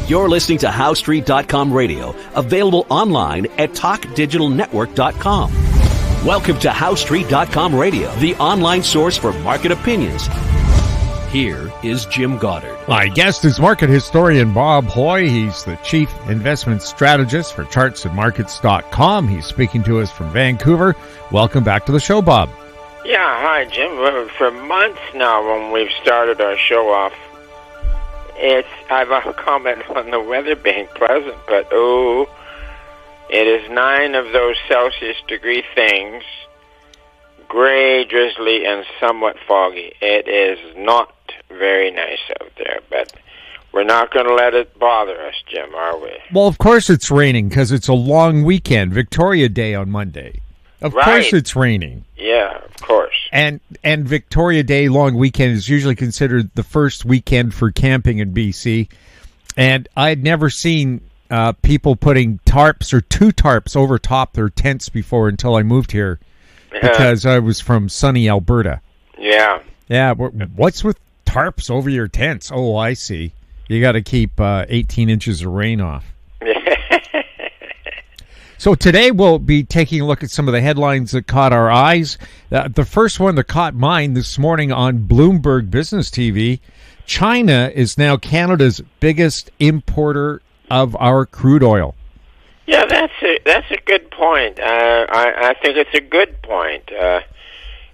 You're listening to HowStreet.com radio, available online at TalkDigitalNetwork.com. Welcome to HowStreet.com radio, the online source for market opinions. Here is Jim Goddard. My guest is market historian Bob Hoye. He's the chief investment strategist for chartsandmarkets.com. He's speaking to us from Vancouver. Welcome back to the show, Bob. Yeah, hi, Jim. For months now, when we've started our show off, I've commented on the weather being pleasant, but it is 9 of those Celsius degree things, gray, drizzly, and somewhat foggy. It is not very nice out there, but we're not going to let it bother us, Jim, are we? Well, of course it's raining because it's a long weekend, Victoria Day on Monday. Of course it's raining. Yeah, of course. And Victoria Day long weekend is usually considered the first weekend for camping in BC. And I had never seen people putting tarps or 2 tarps over top their tents before until I moved here because I was from sunny Alberta. Yeah. Yeah, what's with tarps over your tents? Oh, I see. You got to keep 18 inches of rain off. So today we'll be taking a look at some of the headlines that caught our eyes. The first one that caught mine this morning on Bloomberg Business TV, China is now Canada's biggest importer of our crude oil. Yeah, that's a good point. I think it's a good point.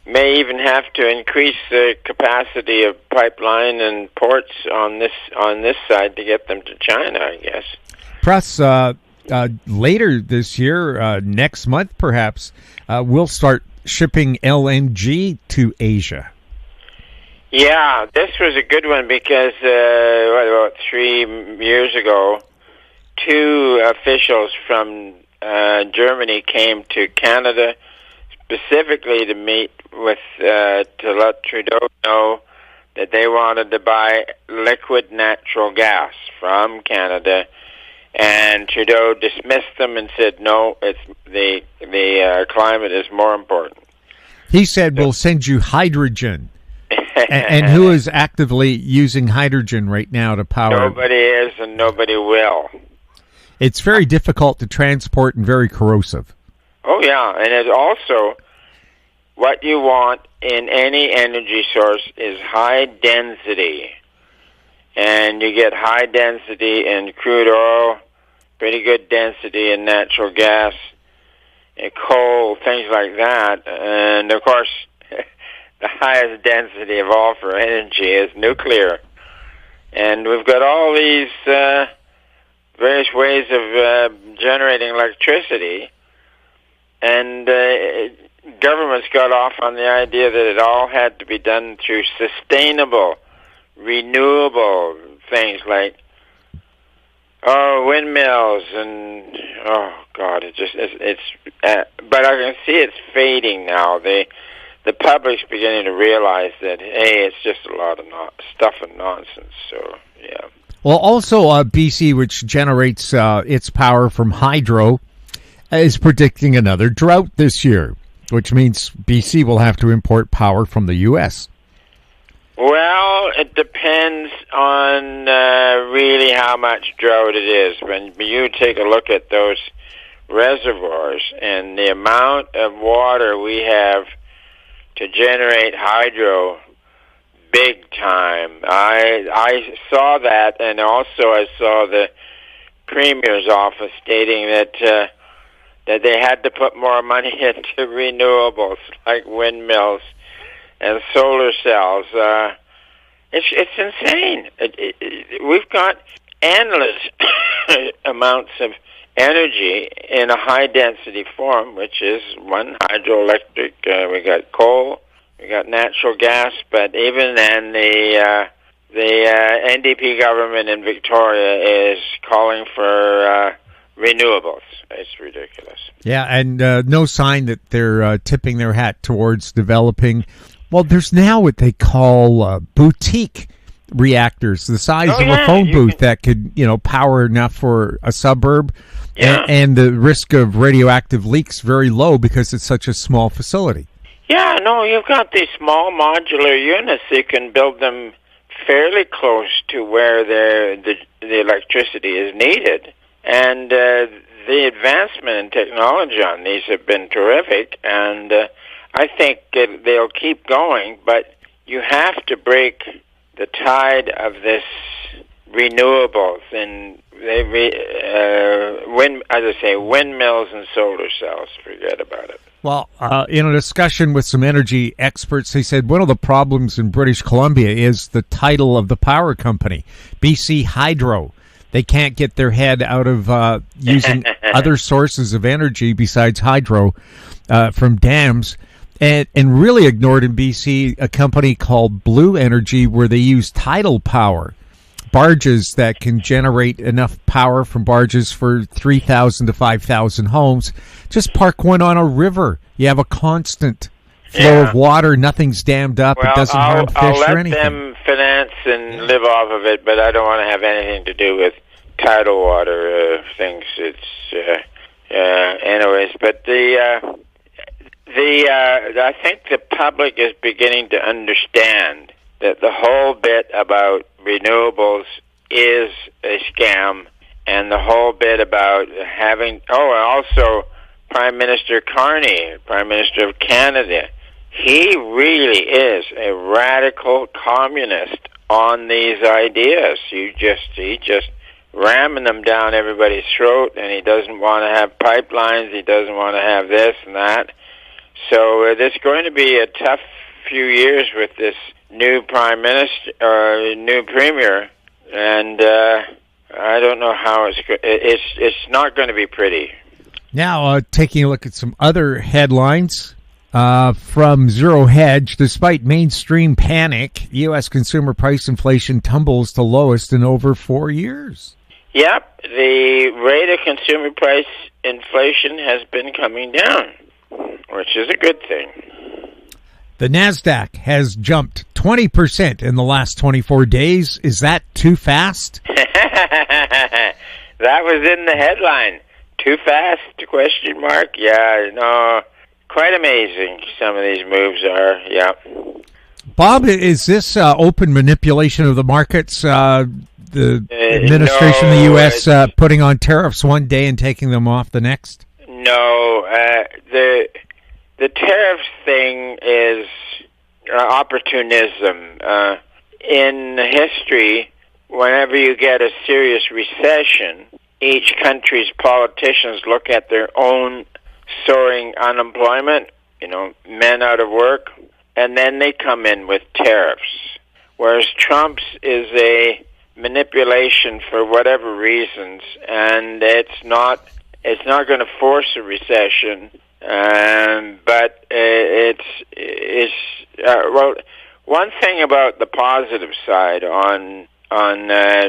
May even have to increase the capacity of pipeline and ports on this side to get them to China, I guess. Plus, later this year, next month perhaps, we'll start shipping LNG to Asia. Yeah, this was a good one because about 3 years ago, 2 officials from Germany came to Canada specifically to meet with to let Trudeau know that they wanted to buy liquid natural gas from Canada. And Trudeau dismissed them and said, no, it's the climate is more important. He said, we'll send you hydrogen. And who is actively using hydrogen right now to power? Nobody is and nobody will. It's very difficult to transport and very corrosive. Oh, yeah. And it's also what you want in any energy source is high density. And you get high density in crude oil, pretty good density in natural gas, and coal, things like that. And, of course, the highest density of all for energy is nuclear. And we've got all these various ways of generating electricity. And governments got off on the idea that it all had to be done through sustainable, renewable things like windmills and it's but I can see it's fading now. The public's beginning to realize that it's just a lot of stuff and nonsense. So yeah. Well, also BC, which generates its power from hydro, is predicting another drought this year, which means BC will have to import power from the U.S. Well, it depends on really how much drought it is. When you take a look at those reservoirs and the amount of water we have to generate hydro, big time. I saw that, and also I saw the Premier's office stating that they had to put more money into renewables like windmills and solar cells. It's insane. We've got endless amounts of energy in a high-density form, which is one, hydroelectric. We got coal, we got natural gas, but even then, the NDP government in Victoria is calling for renewables. It's ridiculous. Yeah, and no sign that they're tipping their hat towards developing. Well, there's now what they call boutique reactors, the size of a phone booth that could, power enough for a suburb. Yeah. And the risk of radioactive leaks very low because it's such a small facility. Yeah, no, you've got these small modular units. You can build them fairly close to where the electricity is needed. And the advancement in technology on these have been terrific, and I think they'll keep going, but you have to break the tide of this renewables, and windmills and solar cells. Forget about it. Well, in a discussion with some energy experts, they said one of the problems in British Columbia is the title of the power company, BC Hydro. They can't get their head out of using other sources of energy besides hydro from dams, and really ignored in BC a company called Blue Energy, where they use tidal power, barges that can generate enough power from barges for 3,000 to 5,000 homes. Just park one on a river. You have a constant flow of water. Nothing's dammed up. It doesn't harm fish or anything. I'll let them finance and live off of it, but I don't want to have anything to do with tidal water things. It's anyways. But I think the public is beginning to understand that the whole bit about renewables is a scam, and the whole bit about having and also Prime Minister Carney, Prime Minister of Canada, he really is a radical communist on these ideas. He just ramming them down everybody's throat, and he doesn't want to have pipelines, he doesn't want to have this and that. So there's going to be a tough few years with this new prime minister or new premier, and I don't know how it's not going to be pretty. Now, taking a look at some other headlines from Zero Hedge, despite mainstream panic, U.S. consumer price inflation tumbles to lowest in over 4 years. Yep, the rate of consumer price inflation has been coming down, which is a good thing. The NASDAQ has jumped 20% in the last 24 days. Is that too fast? That was in the headline. Too fast? Question mark? Yeah, no, quite amazing some of these moves are, yeah. Bob, is this open manipulation of the markets? The administration in the U.S. Putting on tariffs one day and taking them off the next? No, the tariffs thing is opportunism. In history, whenever you get a serious recession, each country's politicians look at their own soaring unemployment, men out of work, and then they come in with tariffs. Whereas Trump's is a manipulation for whatever reasons, and it's not going to force a recession. But one thing about the positive side on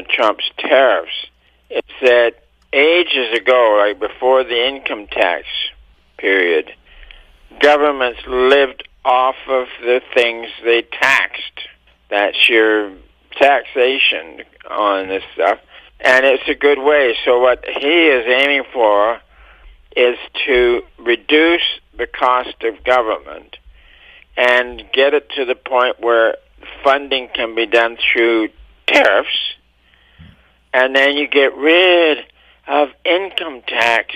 Trump's tariffs is that ages ago, like before the income tax period, governments lived off of the things they taxed. That's your taxation on this stuff, and it's a good way. So what he is aiming for is to reduce the cost of government and get it to the point where funding can be done through tariffs, and then you get rid of income tax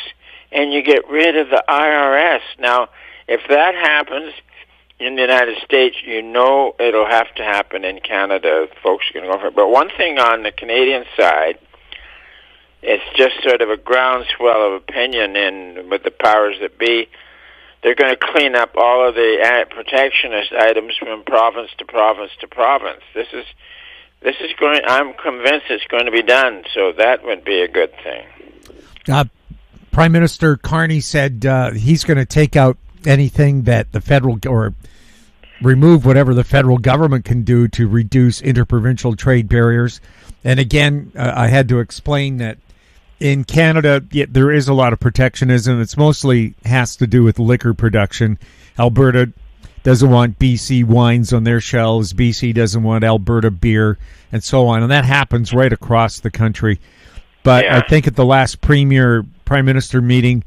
and you get rid of the IRS. Now, if that happens in the United States, it'll have to happen in Canada. Folks are going to go for it. But one thing on the Canadian side, it's just sort of a groundswell of opinion with the powers that be. They're going to clean up all of the protectionist items from province to province to province. This is going. I'm convinced it's going to be done. So that would be a good thing. Prime Minister Carney said he's going to take out anything that the federal or remove whatever the federal government can do to reduce interprovincial trade barriers. And again, I had to explain that in Canada, there is a lot of protectionism. It's mostly has to do with liquor production. Alberta doesn't want BC wines on their shelves. BC doesn't want Alberta beer, and so on. And that happens right across the country. But I think at the last Prime Minister meeting,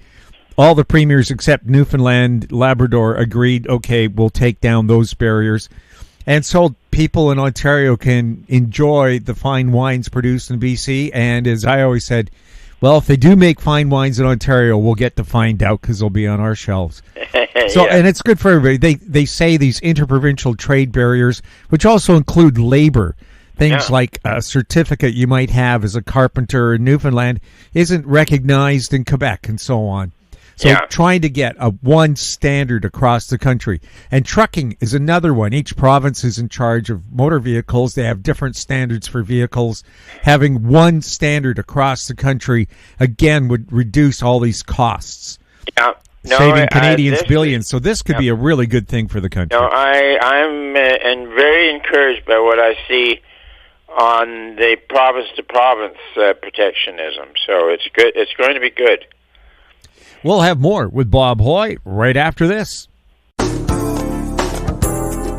all the premiers except Newfoundland, Labrador agreed, okay, we'll take down those barriers. And so people in Ontario can enjoy the fine wines produced in BC. And as I always said, well, if they do make fine wines in Ontario, we'll get to find out because they'll be on our shelves. So, and it's good for everybody. They say these interprovincial trade barriers, which also include labor, things like a certificate you might have as a carpenter in Newfoundland isn't recognized in Quebec and so on. So trying to get a one standard across the country. And trucking is another one. Each province is in charge of motor vehicles. They have different standards for vehicles. Having one standard across the country, again, would reduce all these costs. Yeah. No, saving Canadians billions. So this could be a really good thing for the country. No, I'm very encouraged by what I see on the province-to-province protectionism. So it's good. It's going to be good. We'll have more with Bob Hoye right after this.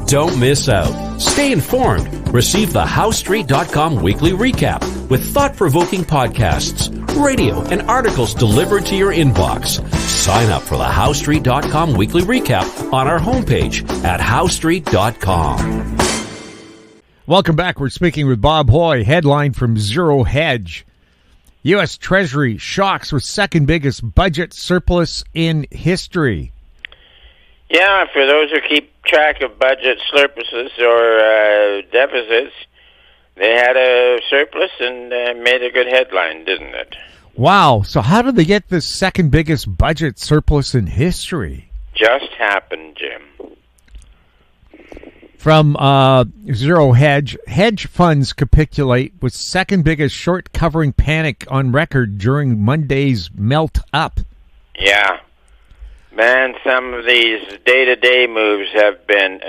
Don't miss out. Stay informed. Receive the HowStreet.com weekly recap with thought-provoking podcasts, radio, and articles delivered to your inbox. Sign up for the HowStreet.com weekly recap on our homepage at HowStreet.com. Welcome back. We're speaking with Bob Hoye. Headline from Zero Hedge. U.S. Treasury shocks with second biggest budget surplus in history. Yeah, for those who keep track of budget surpluses or deficits, they had a surplus and made a good headline, didn't it? Wow. So how did they get the second biggest budget surplus in history? Just happened, Jim. From Zero Hedge, hedge funds capitulate with second biggest short covering panic on record during Monday's melt up. Yeah. Man, some of these day-to-day moves have been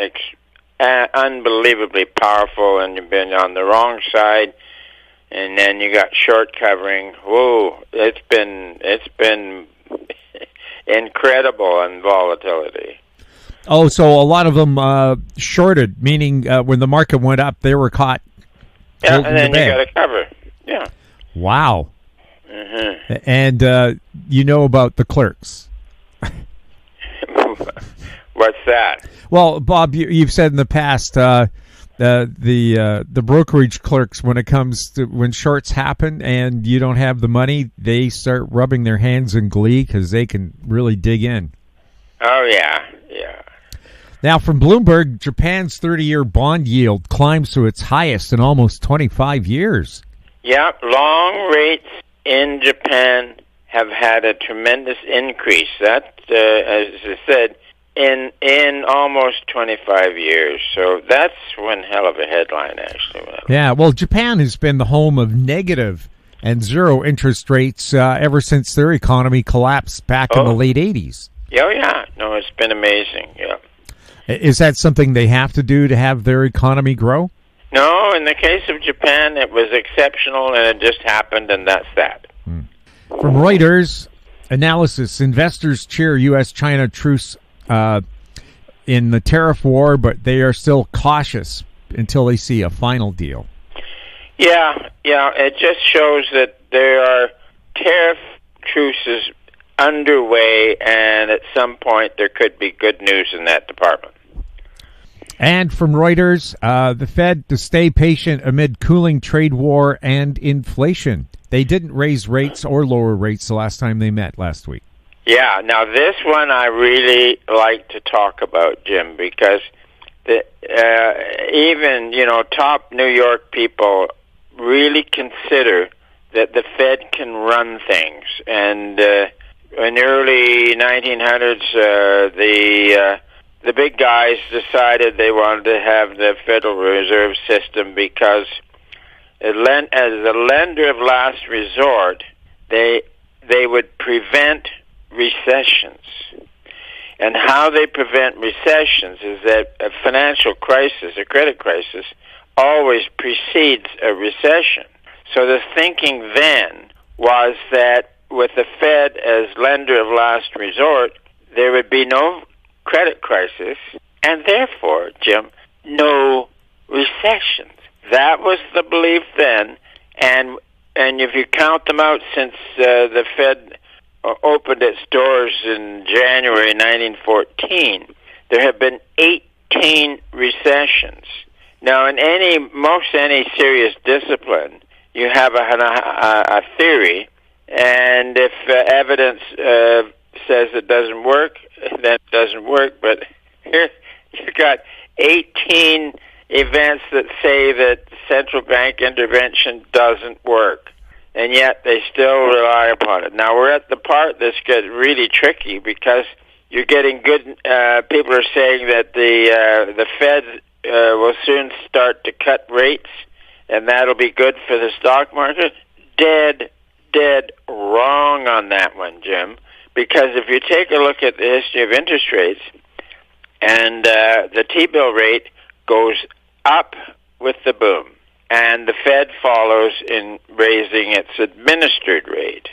unbelievably powerful, and you've been on the wrong side, and then you got short covering. Whoa, it's been incredible in volatility. Oh, so a lot of them shorted, meaning when the market went up, they were caught. Yeah, and then you got to cover. Yeah. Wow. Mm-hmm. And you know about the clerks. What's that? Well, Bob, you've said in the past the brokerage clerks, when it comes to when shorts happen and you don't have the money, they start rubbing their hands in glee because they can really dig in. Oh, yeah, yeah. Now, from Bloomberg, Japan's 30-year bond yield climbs to its highest in almost 25 years. Yeah, long rates in Japan have had a tremendous increase. That, as I said, in almost 25 years. So that's one hell of a headline, actually. Yeah, well, Japan has been the home of negative and zero interest rates ever since their economy collapsed back in the late 80s. Oh, yeah. No, it's been amazing, yeah. Is that something they have to do to have their economy grow? No, in the case of Japan, it was exceptional, and it just happened, and that's that. From Reuters, analysis, investors cheer U.S.-China truce in the tariff war, but they are still cautious until they see a final deal. Yeah, it just shows that there are tariff truces underway, and at some point there could be good news in that department. And from Reuters, the Fed to stay patient amid cooling trade war and inflation. They didn't raise rates or lower rates the last time they met last week. Yeah, now this one I really like to talk about, Jim, because even, top New York people really consider that the Fed can run things. And in the early 1900s, the big guys decided they wanted to have the Federal Reserve System because as a lender of last resort, they would prevent recessions. And how they prevent recessions is that a financial crisis, a credit crisis, always precedes a recession. So the thinking then was that with the Fed as lender of last resort, there would be no credit crisis, and therefore, Jim, no recessions. That was the belief then, and if you count them out since the Fed opened its doors in January 1914, there have been 8 18 recessions. Now, in most any serious discipline, you have a theory, and if evidence says it doesn't work, then it doesn't work. But here you've got 18 events that say that central bank intervention doesn't work, and yet they still rely upon it. Now, we're at the part that's getting really tricky because you're getting good, people are saying that the Fed will soon start to cut rates, and that'll be good for the stock market. Dead wrong on that one, Jim, because if you take a look at the history of interest rates, and the T-bill rate goes up with the boom, and the Fed follows in raising its administered rate,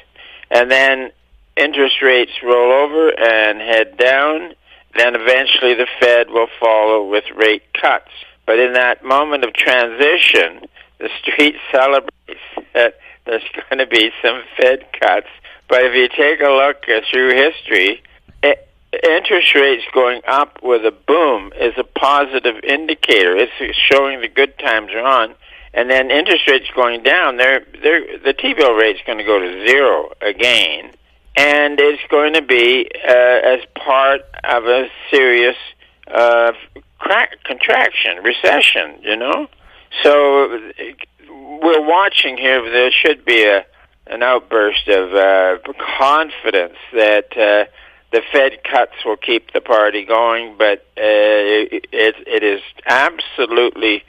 and then interest rates roll over and head down, then eventually the Fed will follow with rate cuts. But in that moment of transition, the street celebrates that there's going to be some Fed cuts. But if you take a look through history, interest rates going up with a boom is a positive indicator. It's showing the good times are on. And then interest rates going down, the T-bill rate's going to go to zero again. And it's going to be as part of a serious contraction, recession, you know? So we're watching here. There should be an outburst of confidence that the Fed cuts will keep the party going, but it is absolutely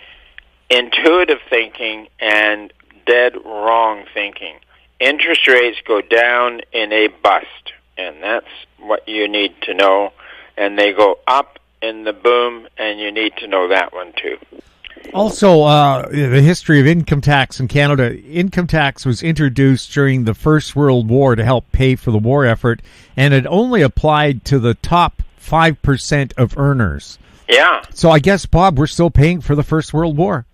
intuitive thinking and dead wrong thinking. Interest rates go down in a bust, and that's what you need to know. And they go up in the boom, and you need to know that one too. Also, the history of income tax in Canada. Income tax was introduced during the First World War to help pay for the war effort, and it only applied to the top 5% of earners. Yeah. So I guess, Bob, we're still paying for the First World War.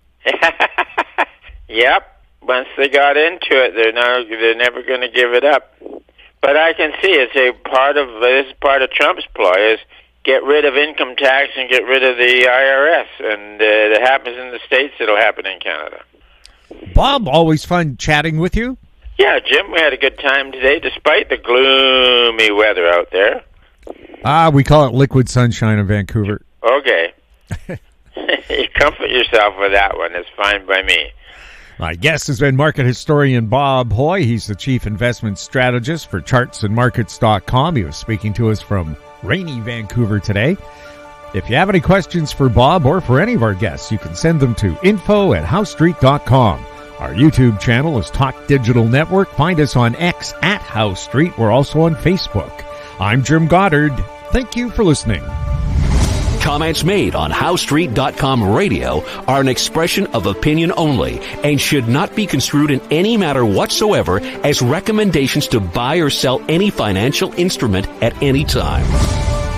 Yep. Once they got into it, they're never going to give it up. But I can see it's part of Trump's ploy is get rid of income tax and get rid of the IRS, and it happens in the States. It'll happen in Canada. Bob, always fun chatting with you. Yeah, Jim, we had a good time today, despite the gloomy weather out there. We call it liquid sunshine in Vancouver. Okay. You comfort yourself with that one. It's fine by me. My guest has been market historian Bob Hoye. He's the chief investment strategist for chartsandmarkets.com. He was speaking to us from rainy Vancouver today. If you have any questions for Bob or for any of our guests, you can send them to info@housestreet.com. Our YouTube channel is Talk Digital Network. Find us on X @HoweStreet. We're also on Facebook. I'm Jim Goddard. Thank you for listening. Comments made on HoweStreet.com radio are an expression of opinion only and should not be construed in any matter whatsoever as recommendations to buy or sell any financial instrument at any time.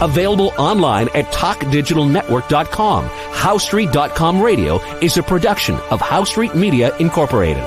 Available online at TalkDigitalNetwork.com. HoweStreet.com radio is a production of Howe Street Media Incorporated.